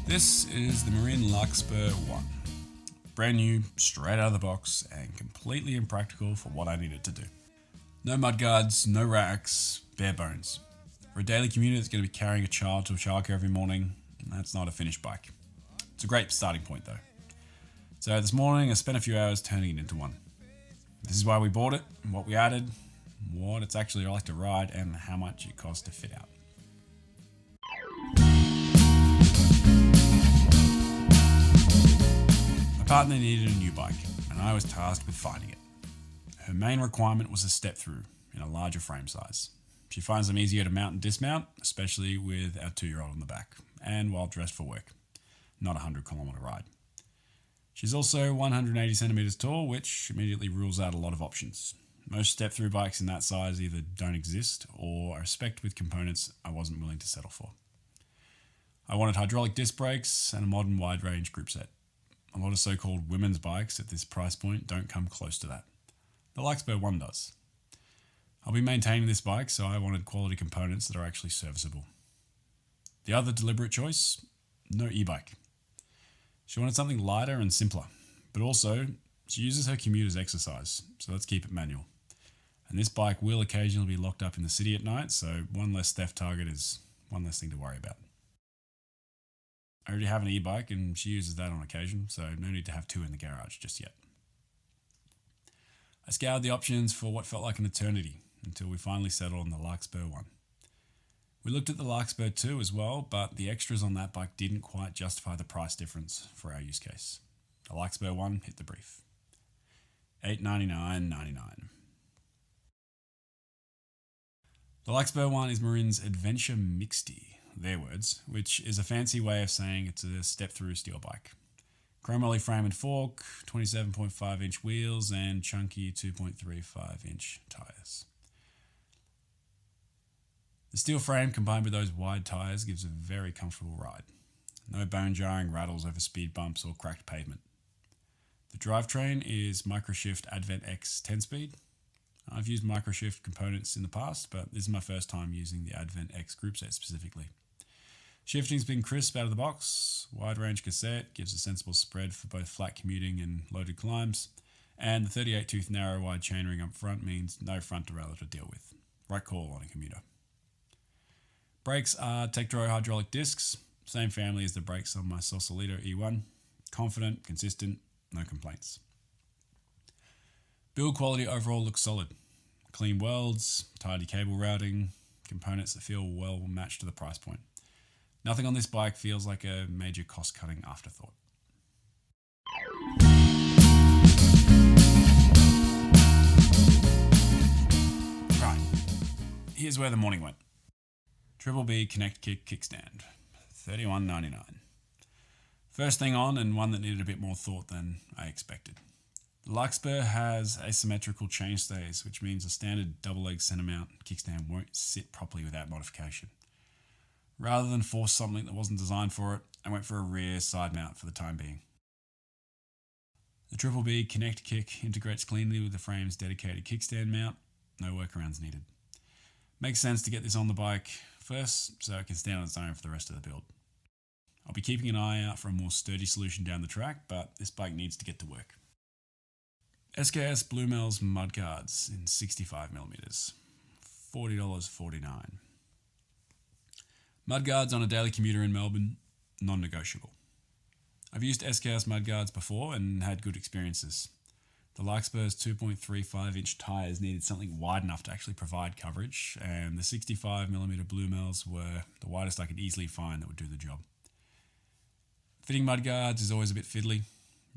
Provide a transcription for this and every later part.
This is the Marin Larkspur 1. Brand new, straight out of the box, and completely impractical for what I needed to do. No mudguards, no racks, bare bones. For a daily commuter that's going to be carrying a child to childcare every morning, that's not a finished bike. It's a great starting point though. So this morning I spent a few hours turning it into one. This is why we bought it, what we added, what it's actually like to ride, and how much it costs to fit out. My partner needed a new bike, and I was tasked with finding it. Her main requirement was a step-through in a larger frame size. She finds them easier to mount and dismount, especially with our 2-year-old on the back, and while dressed for work, not a 100-kilometre ride. She's also 180 centimetres tall, which immediately rules out a lot of options. Most step-through bikes in that size either don't exist or are spec'd with components I wasn't willing to settle for. I wanted hydraulic disc brakes and a modern wide-range group set. A lot of so-called women's bikes at this price point don't come close to that. The Larkspur 1 does. I'll be maintaining this bike, so I wanted quality components that are actually serviceable. The other deliberate choice? No e-bike. She wanted something lighter and simpler, but also she uses her commute as exercise, so let's keep it manual. And this bike will occasionally be locked up in the city at night, so one less theft target is one less thing to worry about. I already have an e-bike and she uses that on occasion, so no need to have two in the garage just yet. I scoured the options for what felt like an eternity until we finally settled on the Larkspur 1. We looked at the Larkspur 2 as well, but the extras on that bike didn't quite justify the price difference for our use case. The Larkspur 1 hit the brief. $899.99. The Larkspur 1 is Marin's Adventure Mixty, their words, which is a fancy way of saying it's a step-through steel bike. Chrome ollie frame and fork, 27.5 inch wheels, and chunky 2.35 inch tyres. The steel frame combined with those wide tyres gives a very comfortable ride. No bone-jarring rattles over speed bumps or cracked pavement. The drivetrain is Microshift Advent X 10-speed. I've used Microshift components in the past, but this is my first time using the Advent X group set specifically. Shifting's been crisp out of the box, wide range cassette, gives a sensible spread for both flat commuting and loaded climbs, and the 38 tooth narrow wide chainring up front means no front derailleur to deal with. Right call on a commuter. Brakes are Tektro hydraulic discs, same family as the brakes on my Sausalito E1. Confident, consistent, no complaints. Build quality overall looks solid. Clean welds, tidy cable routing, components that feel well matched to the price point. Nothing on this bike feels like a major cost-cutting afterthought. Right, here's where the morning went. BBB ConnectKick Kickstand, $31.99. First thing on, and one that needed a bit more thought than I expected. The Larkspur has asymmetrical chainstays, which means a standard double-leg centre mount kickstand won't sit properly without modification. Rather than force something that wasn't designed for it, I went for a rear side mount for the time being. The BBB ConnectKick integrates cleanly with the frame's dedicated kickstand mount, no workarounds needed. Makes sense to get this on the bike first so it can stand on its own for the rest of the build. I'll be keeping an eye out for a more sturdy solution down the track, but this bike needs to get to work. SKS Bluemels Mudguards in 65mm, $40.49. Mudguards on a daily commuter in Melbourne, non-negotiable. I've used SKS Mudguards before and had good experiences. The Larkspur's 2.35 inch tyres needed something wide enough to actually provide coverage, and the 65mm Bluemels were the widest I could easily find that would do the job. Fitting mudguards is always a bit fiddly.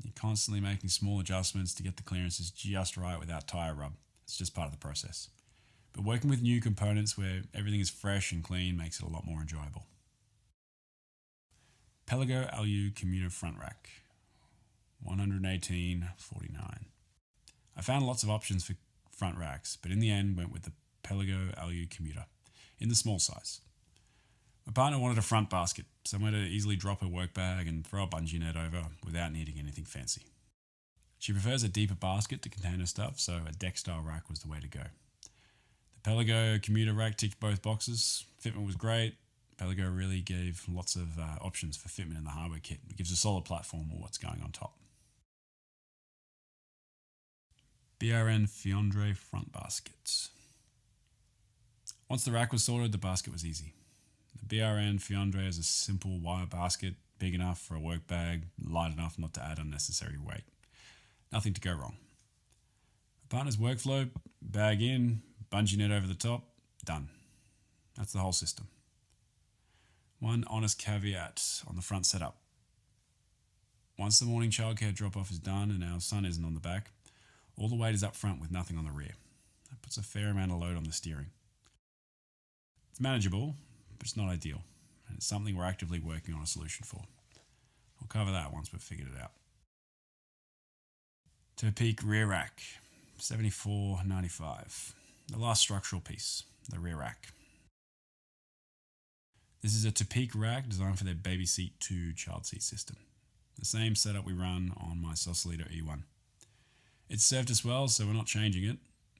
You're constantly making small adjustments to get the clearances just right without tyre rub. It's just part of the process. But working with new components where everything is fresh and clean makes it a lot more enjoyable. Pelago Alu Commuter front rack, $118.49. I found lots of options for front racks, but in the end went with the Pelago Alu Commuter in the small size. My partner wanted a front basket, somewhere to easily drop her work bag and throw a bungee net over without needing anything fancy. She prefers a deeper basket to contain her stuff, so a deck-style rack was the way to go. The Pelago commuter rack ticked both boxes. Fitment was great, Pelago really gave lots of options for fitment in the hardware kit. It gives a solid platform of what's going on top. BRN Fiandre front basket. Once the rack was sorted, the basket was easy. The BRN Fiandre is a simple wire basket, big enough for a work bag, light enough not to add unnecessary weight. Nothing to go wrong. The partner's workflow, bag in, bungee net over the top, done. That's the whole system. One honest caveat on the front setup. Once the morning childcare drop-off is done and our son isn't on the back, all the weight is up front with nothing on the rear. That puts a fair amount of load on the steering. It's manageable, but it's not ideal, and it's something we're actively working on a solution for. We'll cover that once we've figured it out. Topeak rear rack, $74.95. The last structural piece, the rear rack. This is a Topeak rack designed for their Babyseat 2 child seat system. The same setup we run on my Sausalito E1. It's served us well, so we're not changing it.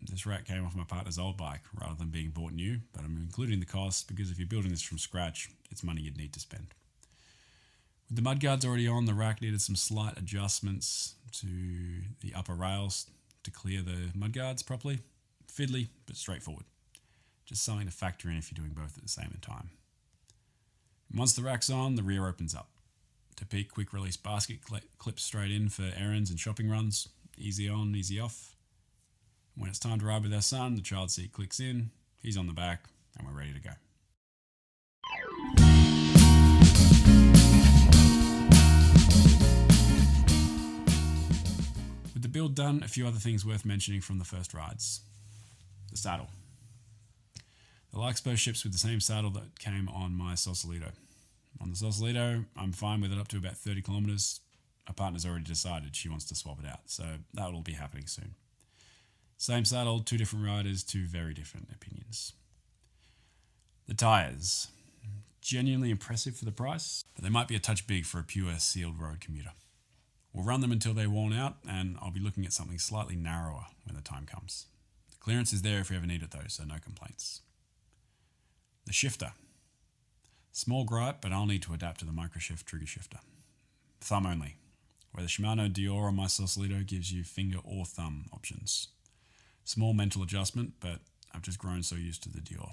This rack came off my partner's old bike rather than being bought new, but I'm including the cost because if you're building this from scratch, it's money you'd need to spend. With the mudguards already on, the rack needed some slight adjustments to the upper rails to clear the mudguards properly. Fiddly, but straightforward. Just something to factor in if you're doing both at the same time. And once the rack's on, the rear opens up. Topeak quick release basket clips straight in for errands and shopping runs. Easy on, easy off. When it's time to ride with our son, the child seat clicks in, he's on the back, and we're ready to go. With the build done, a few other things worth mentioning from the first rides. The saddle. The Larkspur ships with the same saddle that came on my Sausalito. On the Sausalito, I'm fine with it up to about 30 kilometres. My partner's already decided she wants to swap it out, so that will be happening soon. Same saddle, two different riders, two very different opinions. The tyres. Genuinely impressive for the price, but they might be a touch big for a pure sealed road commuter. We'll run them until they're worn out, and I'll be looking at something slightly narrower when the time comes. The clearance is there if we ever need it though, so no complaints. The shifter. Small gripe, but I'll need to adapt to the microshift trigger shifter. Thumb only, where the Shimano Dior on my Sausalito gives you finger or thumb options. Small mental adjustment, but I've just grown so used to the Dior.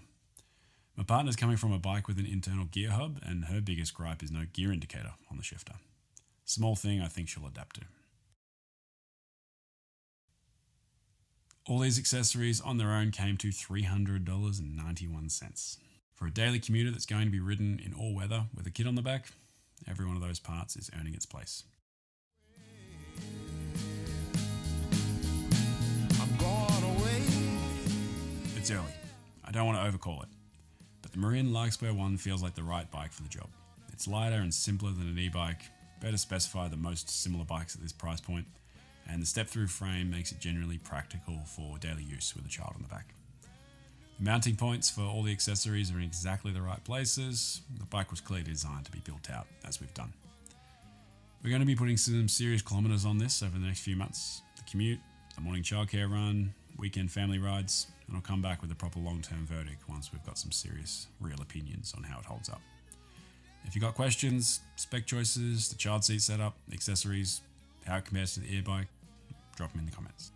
My partner's coming from a bike with an internal gear hub, and her biggest gripe is no gear indicator on the shifter. Small thing I think she'll adapt to. All these accessories on their own came to $300.91. For a daily commuter that's going to be ridden in all weather with a kid on the back, every one of those parts is earning its place. It's early. I don't want to overcall it, but the Marin Larkspur one feels like the right bike for the job. It's lighter and simpler than an e-bike, better specified than most similar bikes at this price point, and the step-through frame makes it generally practical for daily use with a child on the back. The mounting points for all the accessories are in exactly the right places. The bike was clearly designed to be built out, as we've done. We're going to be putting some serious kilometres on this over the next few months. The commute, the morning childcare run, weekend family rides, and I'll come back with a proper long-term verdict once we've got some serious, real opinions on how it holds up. If you've got questions, spec choices, the child seat setup, accessories, how it compares to the e-bike, drop them in the comments.